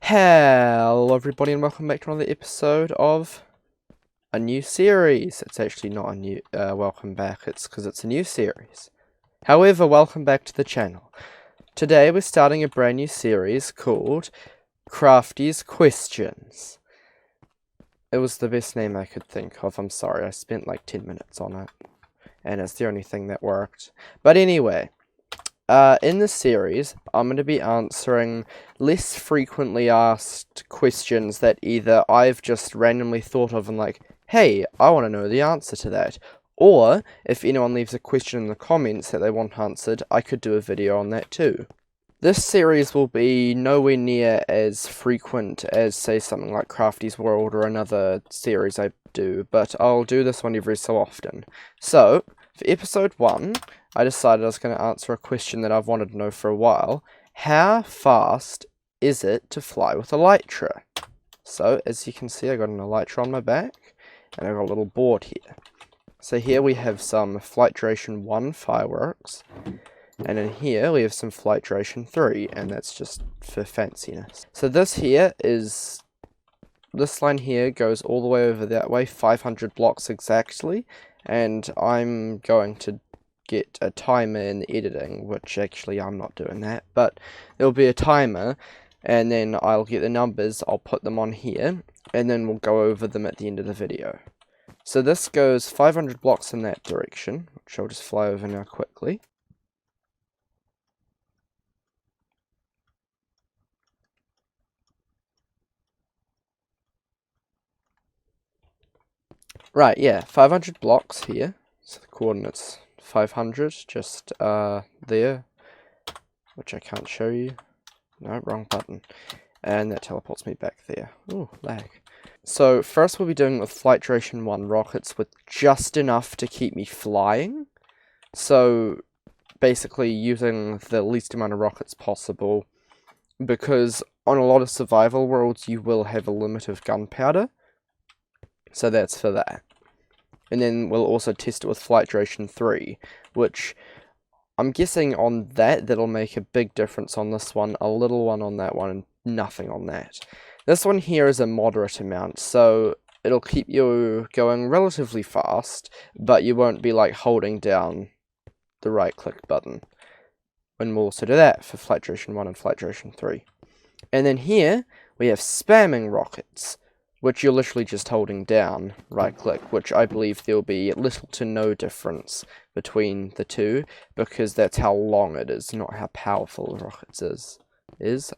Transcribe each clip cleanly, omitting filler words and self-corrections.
Hello everybody and welcome back to another episode of a new series. It's actually not a new welcome back, it's because it's a new series. However, welcome back to the channel. Today we're starting a brand new series called Crafty's Questions. It was the best name I could think of, I'm sorry, I spent like 10 minutes on it. And it's the only thing that worked. But anyway, in this series, I'm going to be answering less frequently asked questions that either I've just randomly thought of and like, hey, I want to know the answer to that. Or, if anyone leaves a question in the comments that they want answered, I could do a video on that too. This series will be nowhere near as frequent as, say, something like Crafty's World or another series I do, but I'll do this one every so often. So, for episode 1, I decided I was going to answer a question that I've wanted to know for a while. How fast is it to fly with Elytra? So, as you can see, I got an Elytra on my back, and I've got a little board here. So here we have some Flight Duration 1 fireworks, and in here we have some Flight Duration 3, and that's just for fanciness. So this line here goes all the way over that way, 500 blocks exactly, and I'm going to get a timer in the editing, which actually I'm not doing that, but there'll be a timer, and then I'll get the numbers, I'll put them on here, and then we'll go over them at the end of the video. So this goes 500 blocks in that direction, which I'll just fly over now quickly. Right, yeah, 500 blocks here, so the coordinates 500, just there, which I can't show you. No, wrong button. And that teleports me back there. Ooh, lag. So first we'll be doing with Flight Duration 1 rockets with just enough to keep me flying. So basically using the least amount of rockets possible, because on a lot of survival worlds you will have a limit of gunpowder. So that's for that. And then we'll also test it with Flight Duration 3, which I'm guessing on that'll make a big difference on this one, a little one on that one, and nothing on that. This one here is a moderate amount, so it'll keep you going relatively fast, but you won't be like holding down the right click button. And we'll also do that for Flight Duration 1 and Flight Duration 3. And then here, we have spamming rockets, which you're literally just holding down right click, which I believe there'll be little to no difference between the two, because that's how long it is, not how powerful the rockets is.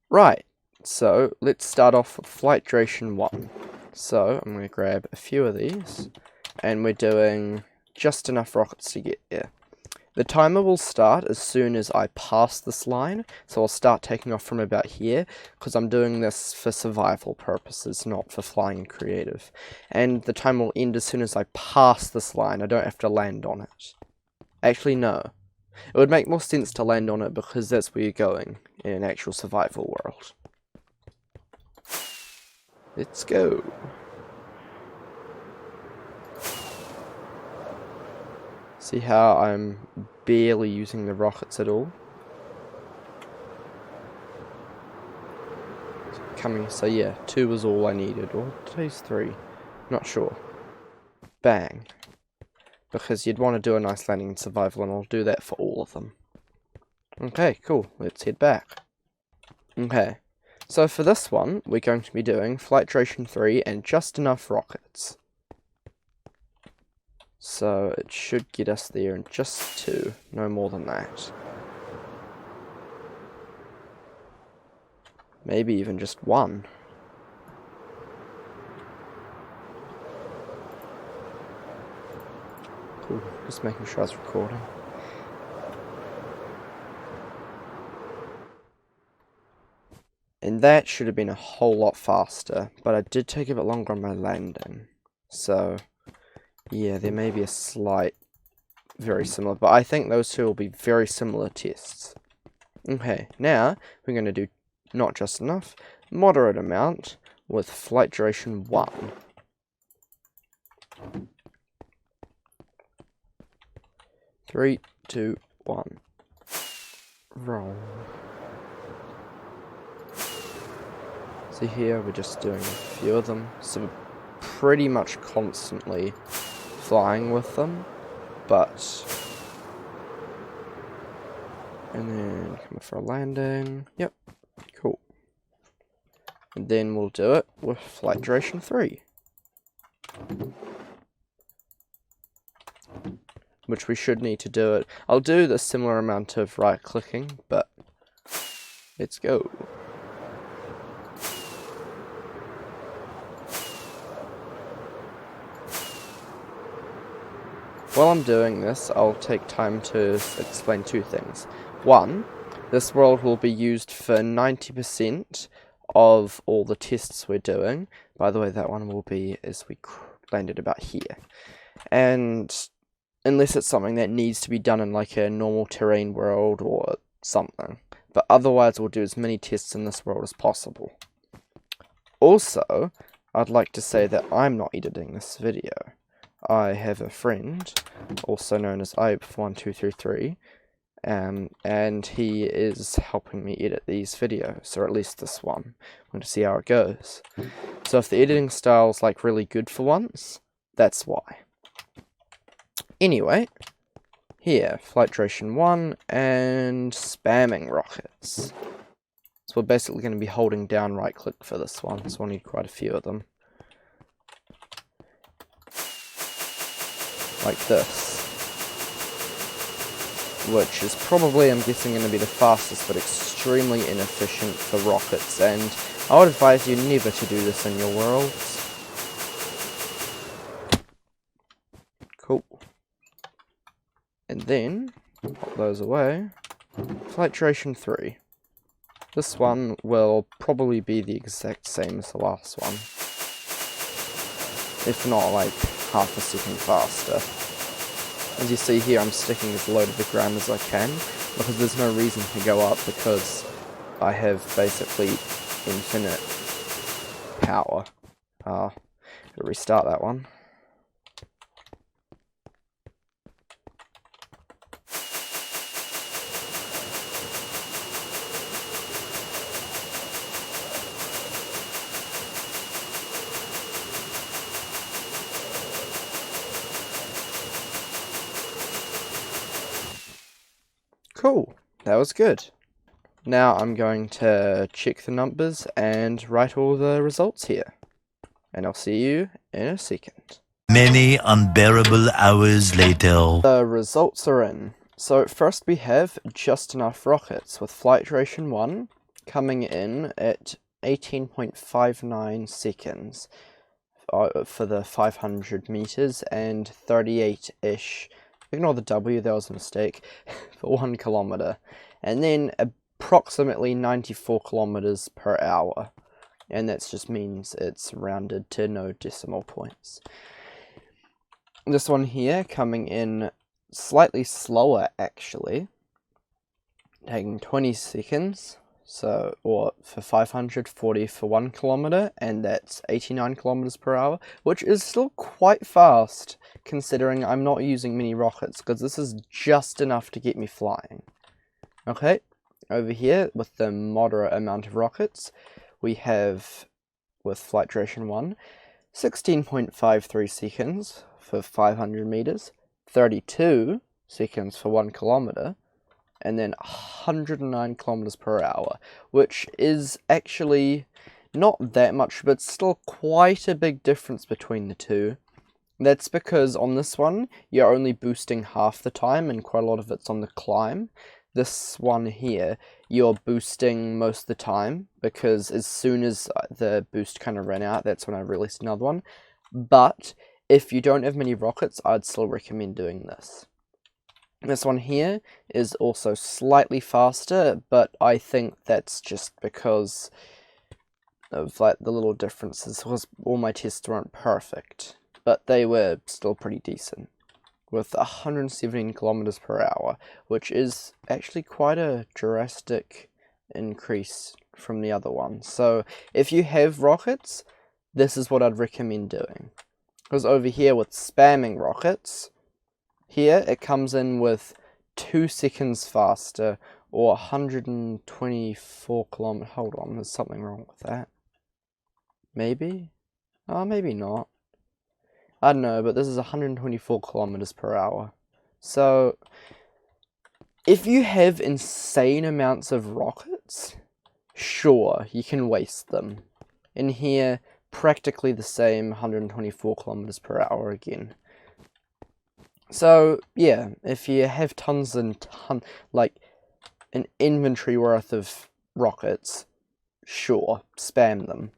Right, so let's start off with Flight Duration 1. So I'm going to grab a few of these, and we're doing just enough rockets to get there. The timer will start as soon as I pass this line, so I'll start taking off from about here, because I'm doing this for survival purposes, not for flying creative. And the timer will end as soon as I pass this line, I don't have to land on it. Actually, no. It would make more sense to land on it, because that's where you're going in an actual survival world. Let's go. See how I'm barely using the rockets at all? So yeah, 2 was all I needed, or today's 3, not sure. Bang. Because you'd want to do a nice landing in survival, and I'll do that for all of them. Okay, cool, let's head back. Okay, so for this one, we're going to be doing Flight Duration 3 and just enough rockets. So it should get us there in just 2, no more than that. Maybe even just 1. Cool, just making sure I was recording. And that should have been a whole lot faster, but I did take a bit longer on my landing. So yeah, there may be a slight, very similar, but I think those two will be very similar tests. Okay, now we're going to do not just enough, moderate amount with Flight Duration 1. Three, 2, 1. Roll. See here, we're just doing a few of them, so we're pretty much constantly flying with them, but... And then come for a landing. Yep, cool. And then we'll do it with flight duration 3. Which we should need to do it. I'll do the similar amount of right clicking, but let's go. While I'm doing this, I'll take time to explain two things. One, this world will be used for 90% of all the tests we're doing. By the way, that one will be as we landed about here. And unless it's something that needs to be done in like a normal terrain world or something. But otherwise, we'll do as many tests in this world as possible. Also, I'd like to say that I'm not editing this video. I have a friend, also known as Ibe1233, and he is helping me edit these videos, or at least this one. I'm going to see how it goes. So if the editing style's like really good for once, that's why. Anyway, here, flight duration 1 and spamming rockets. So we're basically going to be holding down right click for this one, so we'll need quite a few of them. Like this, which is probably, I'm guessing, going to be the fastest but extremely inefficient for rockets, and I would advise you never to do this in your worlds. Cool. And then, pop those away, flight duration 3. This one will probably be the exact same as the last one, if not like half a second faster. As you see here, I'm sticking as low to the ground as I can, because there's no reason to go up, because I have basically infinite power. I'll restart that one. Cool, that was good. Now I'm going to check the numbers and write all the results here. And I'll see you in a second. Many unbearable hours later. The results are in. So first we have just enough rockets, with flight duration 1 coming in at 18.59 seconds for the 500 meters and 38-ish. Ignore the W, that was a mistake, for 1 kilometer. And then approximately 94 kilometers per hour. And that just means it's rounded to no decimal points. This one here coming in slightly slower, actually. Taking 20 seconds. So, or for 540 for 1 kilometer, and that's 89 kilometers per hour, which is still quite fast, considering I'm not using many rockets, because this is just enough to get me flying. Okay, over here, with the moderate amount of rockets, we have, with flight duration 1, 16.53 seconds for 500 meters, 32 seconds for 1 kilometer, and then 109 kilometers per hour, which is actually not that much, but still quite a big difference between the two. That's because on this one, you're only boosting half the time, and quite a lot of it's on the climb. This one here, you're boosting most of the time, because as soon as the boost kind of ran out, that's when I released another one. But if you don't have many rockets, I'd still recommend doing this. This one here is also slightly faster, but I think that's just because of like the little differences, because all my tests weren't perfect, but they were still pretty decent, with 117 kilometers per hour, which is actually quite a drastic increase from the other one. So if you have rockets, this is what I'd recommend doing. Because over here with spamming rockets, here it comes in with 2 seconds faster, or 124 kilometers. Hold on, there's something wrong with that. Maybe? Oh, maybe not. I don't know, but this is 124 kilometers per hour. So, if you have insane amounts of rockets, sure, you can waste them. In here, practically the same 124 kilometers per hour again. So, yeah, if you have tons and like an inventory worth of rockets, sure, spam them.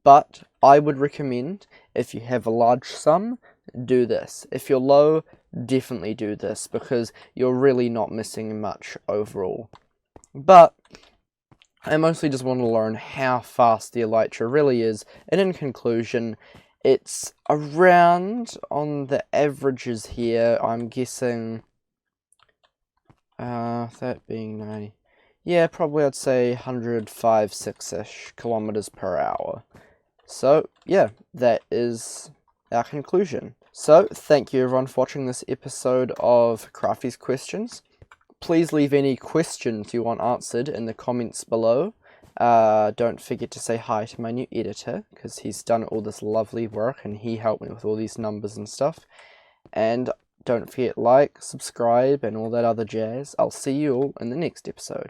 But I would recommend, if you have a large sum, do this. If you're low, definitely do this, because you're really not missing much overall. But I mostly just want to learn how fast the Elytra really is, and in conclusion, it's around, on the averages here, I'm guessing, that being 90, yeah, probably I'd say 105, 6-ish kilometers per hour. So, yeah, that is our conclusion. So, thank you everyone for watching this episode of Crafty's Questions. Please leave any questions you want answered in the comments below. Don't forget to say hi to my new editor, because he's done all this lovely work and he helped me with all these numbers and stuff. And don't forget, like, subscribe, and all that other jazz. I'll see you all in the next episode.